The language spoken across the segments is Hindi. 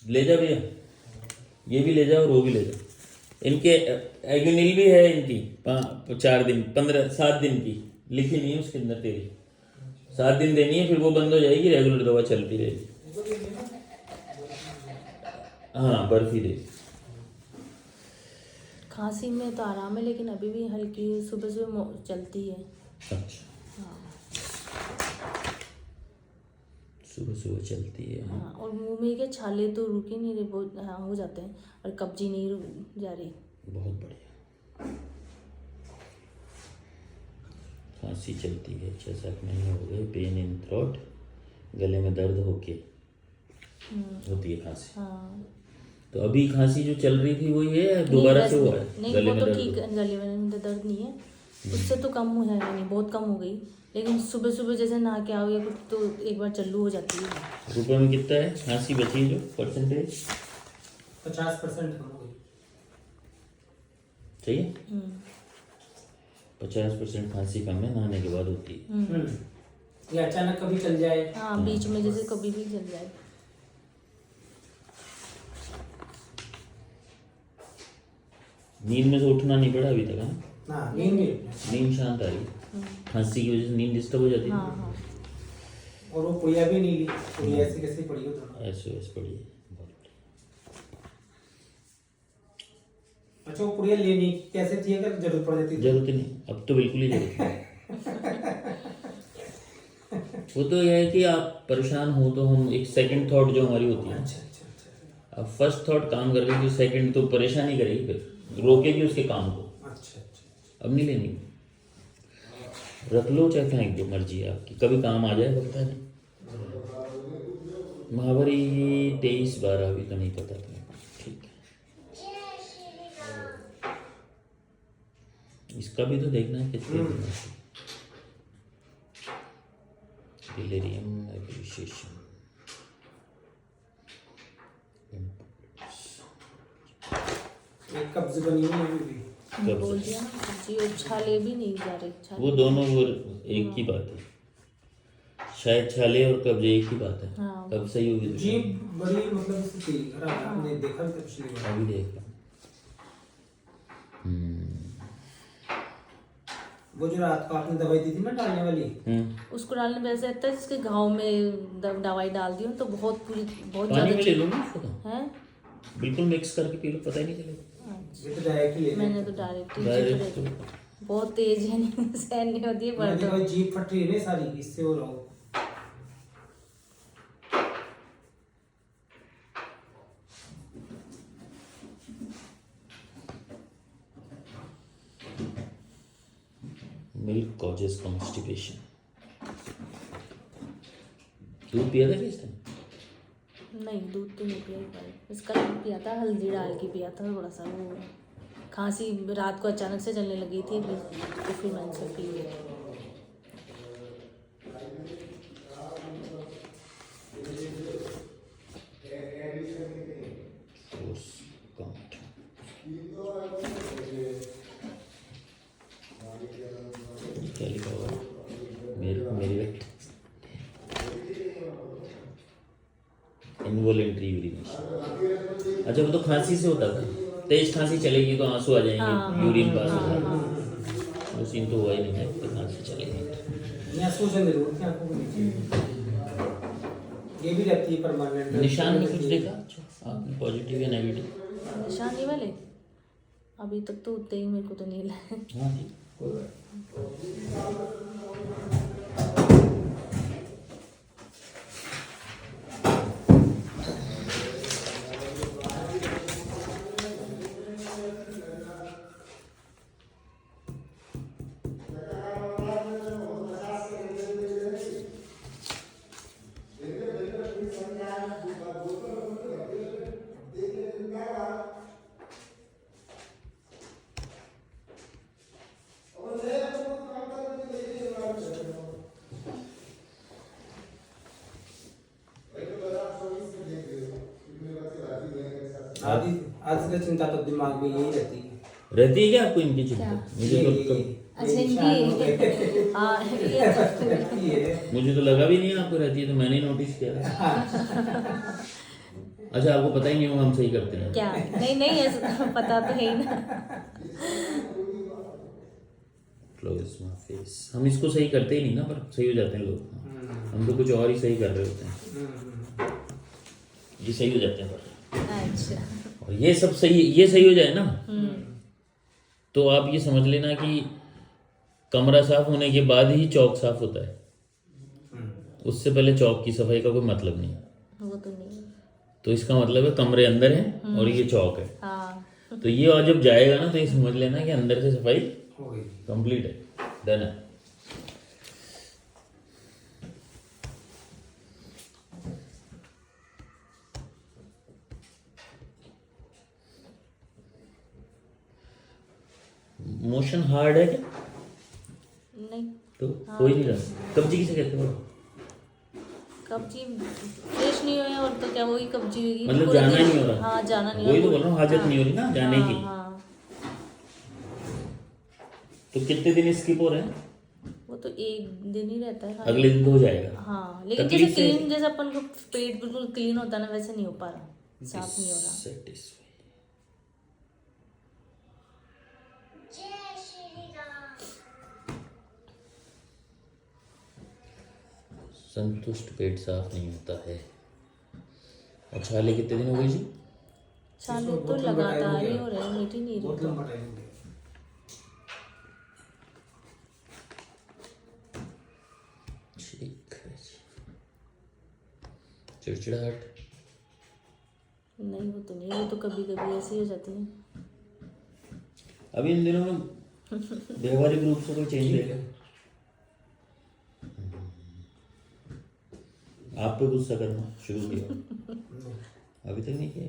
ले जा भैया, ये भी ले जाओ और वो भी ले जाओ। इनके एग्निल भी है इनकी 4 दिन 7 दिन की लिखी नहीं है उसके अंदर तेरी। 7 दिन देनी है, फिर वो बंद हो जाएगी, रेगुलर दवा चलती रहेगी। हाँ बर्फी दे। खांसी में तो आराम है, लेकिन अभी भी हल्की सुबह सुबह चलती है। अच्छा, हाँ सुबह सुबह चलती है। हाँ, और मुंह में के छाले तो रुक ही नहीं रहे, बहुत हाँ हो जाते हैं, और कब्जी नहीं जा रही। बहुत बढ़िया। खांसी चलती है 6-7 महीने हो गए। पेन इन थ्रोट, गले में दर्द होके होती है खांसी। हाँ तो अभी खांसी जो चल रही थी वही है या दोबारा से हुआ है? नहीं, गले वो में तो दर्द ठीक है, गले में तो दर्द नहीं है, उससे तो कम हुआ है, नहीं बहुत कम हो गई, लेकिन सुबह सुबह जैसे नहा के आओ या कुछ तो एक बार चालू हो जाती है। रुपए में कितना है खांसी बची है जो परसेंटेज? 50% कम हो गई। चाहिए 50% खांसी कम है, नहाने के बाद होती है। ये अचानक कभी चल जाए। हाँ बीच में जैसे कभी भी चल जाए। नींद में से उठना नहीं पड़ा अभी तक? हाँ, हाँ नींद में। नींद शांत आ रही है। खांसी की वजह से नींद डिस्टर्ब हो जाती है। हाँ हाँ और वो पुड़िया भी नहीं ली, पुड़िया ऐसे कैसे पड़ी हो तो। ऐसे वैसे पड़ी है। बहुत बढ़िया। अच्छा वो पुड़िया लेनी कैसे थी अगर जरूरत पड़ जाती? जरूरत ही नहीं, अब तो बिल्कुल ही जरूरत नहीं। वो तो यह है कि आप परेशान हो तो हम एक सेकंड थॉट जो हमारी होती है, अच्छा अच्छा अच्छा अब फर्स्ट थॉट काम कर रही थी, सेकंड तो परेशान ही करेगी, फिर रोकेगी उसके काम को। अच्छा अच्छा। अब नहीं लेनी, रख लो चाहे फेंक दो, मर्जी है आपकी, कभी काम आ जाए पता नहीं। महावारी 23-12 अभी तो नहीं पता था। ठीक है, इसका भी तो देखना है कितने दिन है। डिलीरियम एप्रिशिएशन एक कब्ज बनी हुई है अभी भी। कब बोल से? दिया ना, कब्जी और छाले भी नहीं जा रहे, छाले वो दोनों वो एक ही बात है, शायद छाले और कब्जे एक ही बात है। हाँ। कब सही होगी तो जीभ बड़ी मतलब इससे थी, अरे आपने देखा भी था पिछली बार। अभी देख लो। वो जो रात को आपने दवाई दी थी ना डालने वाली, उसको डालने में ऐसा लगता है जिसके घाव में दवाई डाल दी हो तो बहुत पूरी बहुत पानी में ले ज्यादा लो ना उसको, तो है। बिल्कुल मिक्स करके पी लो, पता ही नहीं चलेगा। ये तो डायरेक्ट ही ले मैंने तो डायरेक्ट डायरेक्ट बहुत तेज है, नहीं सहन नहीं होती है, पर मैंने तो भाई जीभ फट रही है ना सारी, इससे हो रहा हो। Milk causes constipation. दूध पिया था किस टाइम? नहीं दूध तो नहीं पिया एक बार, इसका दूध पिया था, हल्दी डाल के पिया था थोड़ा सा। वो खांसी रात को अचानक से चलने लगी थी, तो फिर मैंने से पी लिया। Force count. क्या लिखा हुआ है? मेरी वेट इनवॉलेंट्री यूरिनेशन। अच्छा वो तो खांसी से होता था, तेज खांसी चलेगी तो आंसू आ जाएंगे, यूरिन पास हो जाएगा। वो सीन तो हुआ ही नहीं है कि खांसी चलेगी। यहाँ सूजन जरूर थी आंखों के नीचे। ये भी रहती है परमानेंट। निशान में कुछ देखा अच्छा आपने, पॉजिटिव या नेगेटिव? निशानी वाले अभी तक तो उतने ही मेरे को तो नहीं लगे। हाँ जी, कोई बात आधी आधी से चिंता तो दिमाग में यही रहती है। रहती है क्या आपको इनकी चिंता? मुझे तो अच्छा इनकी हाँ रहती है। मुझे तो लगा भी नहीं आपको रहती है, तो मैंने नोटिस किया। अच्छा, आपको पता ही नहीं होगा हम सही करते हैं। क्या? नहीं नहीं, ऐसा तो पता तो है ही ना। क्लोज माय फेस, हम इसको सही करते ही नहीं ना, पर सही हो जाते हैं लोग। हम तो कुछ और ही सही कर रहे होते हैं, ये सही हो जाते हैं पर। अच्छा। और ये सब सही, ये सही हो जाए ना हम्म। तो आप ये समझ लेना कि कमरा साफ होने के बाद ही चौक साफ होता है, उससे पहले चौक की सफाई का कोई मतलब नहीं है। वो तो नहीं। तो इसका मतलब है कमरे अंदर है और ये चौक है। हाँ। तो ये और जब जाएगा ना तो ये समझ लेना कि अंदर से सफाई हो गई। कंप्लीट है, डन है। मोशन हार्ड है क्या? नहीं, तो हो ही नहीं रहा। कब्जी किसे कहते हो? कब्जी फ्रेश नहीं हुए और तो क्या वही कब्जी होगी। मतलब पूरा जाना दिन- ही नहीं हो रहा। हाँ, जाना नहीं हो वही रहा। तो बोल रहा हूँ, हाजत हाँ, नहीं हो रही ना जाने हाँ, की। हाँ। तो कितने दिन स्किप हो रहे हैं? वो तो एक दिन ही रहता है। अगले दिन तो हो जाएगा। हाँ, लेकिन तकलीफ जैसे से- क्लीन, जैसे अपन को पेट बिल्कुल क्लीन होता है ना, वैसे नहीं हो पा रहा, साफ नहीं हो रहा। Satisfy. संतुष्ट पेट साफ नहीं होता है। और छाले कितने दिन हो गए जी? छाले इसको तो बहुत लंबा टाइम लगातार हो ही गया। हो रहे हैं, मीठ ही नहीं बहुत रही। लंबा टाइम हो गया। ठीक है जी। चिड़चिड़ाहट? नहीं, वो तो नहीं, वो तो कभी कभी ऐसी हो जाती है। अभी इन दिनों में व्यवहारिक रूप से कोई चेंज है क्या? आप पे गुस्सा करना शुरू किया? अभी तक नहीं किया।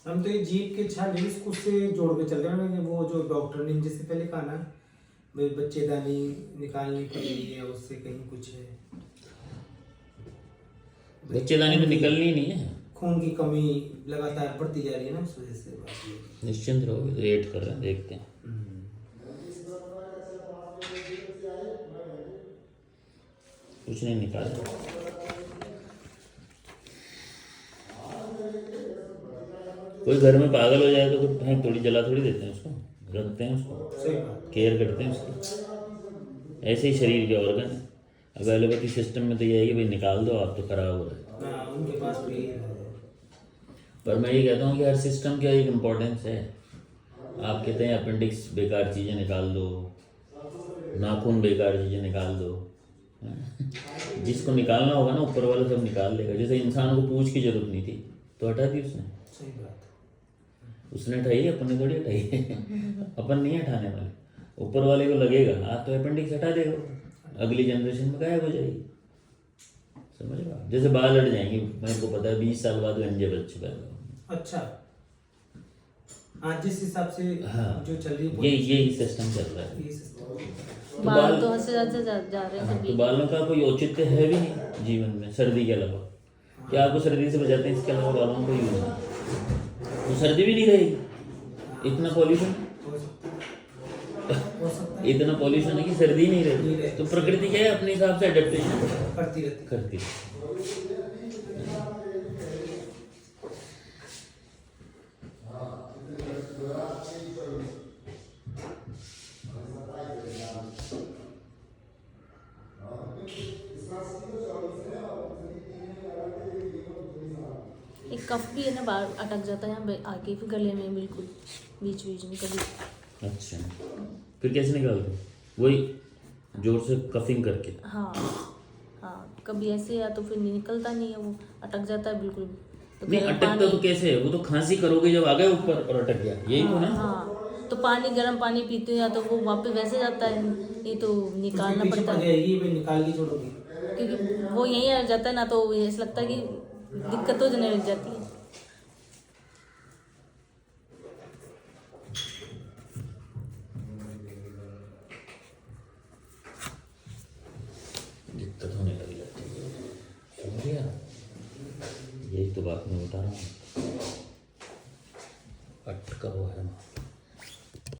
हम तो ये जीप के छाले इसको से जोड़ के चल रहे हैं। वो जो डॉक्टर ने जैसे पहले कहा ना, भाई बच्चेदानी निकालने के लिए उससे कहीं कुछ है, बच्चेदानी तो निकलनी नहीं है। खून की कमी लगातार बढ़ती जा रही है ना, उस वजह से बात ये है। निश्चिंत रहोगे तो वेट कर रहे हैं, देखते हैं। कुछ नहीं निकाला। कोई घर में पागल हो जाए तो कोई फेंक थोड़ी, जला थोड़ी देते हैं उसको, रखते हैं उसको, सही बात। केयर करते हैं उसकी। ऐसे ही शरीर के ऑर्गन है। अब एलोपैथी सिस्टम में तो ये है कि भाई निकाल दो, आप तो खराब हो रहे हैं। हाँ, उनके पास भी है। पर मैं ये कहता हूँ कि हर सिस्टम का एक इम्पोर्टेंस है। आप कहते हैं अपेंडिक्स बेकार चीज़ें निकाल दो, नाखून बेकार चीज़ें निकाल दो। जिसको निकालना होगा ना, ऊपर वाला सब निकाल देगा। जैसे इंसान को पूछ की जरूरत नहीं थी तो हटा दी उसने। सही बात। उसने हटाई, अपन ने थोड़ी हटाई है। अपन नहीं हटाने वाले, ऊपर वाले को लगेगा आप तो अपेंडिक्स हटा देगा, अगली जनरेशन में गायब हो जाएगी। समझ रहे हो आप? जैसे बाल हट जाएंगे, मेरे को पता है 20 साल बाद गंजे बच्चे पैदा होंगे। अच्छा, आज जिस हिसाब से हाँ, जो चल रही है यही सिस्टम चल रहा है। ये सिस्टम। बाल तो हद से ज्यादा जा रहे हैं हाँ, सभी। तो बालों का कोई औचित्य है भी नहीं जीवन में, सर्दी के अलावा। क्या आपको सर्दी से बचाते हैं, इसके अलावा बालों को यूज नहीं, तो सर्दी भी नहीं रहेगी। इतना पॉल्यूशन, हो सकता है, इतना पॉल्यूशन है कि सर्दी नहीं रहती। तो प्रकृति क्या है, अपने हिसाब से एडेप्टेशन करती रहती है। करती है। एक कफ भी है ना, बाल अटक जाता है यहाँ आगे फिर गले में, बिल्कुल बीच बीच में कभी। अच्छा, फिर कैसे निकालते हो? वही जोर से कफिंग करके? हाँ हाँ, कभी ऐसे या तो फिर निकलता नहीं है, वो अटक जाता है बिल्कुल। तो नहीं, गर्म अटकता तो कैसे है? वो तो खांसी करोगे जब आ गए ऊपर और अटक गया, यही तो ना। हाँ, तो पानी, गर्म पानी पीते हैं तो वो वापस वैसे जाता है, ये तो निकालना पीछे पड़ता पड़ है। जाएगी, भाई निकाल के छोड़ोगी। क्योंकि वो यहीं आ जाता है ना, तो ऐसा लगता है कि दिक्कत हो जाने लग जाती है। दिक्कत होने लग जाती है, समझ गया? यही तो बात मैं बता रहा हूँ। कट का वो है।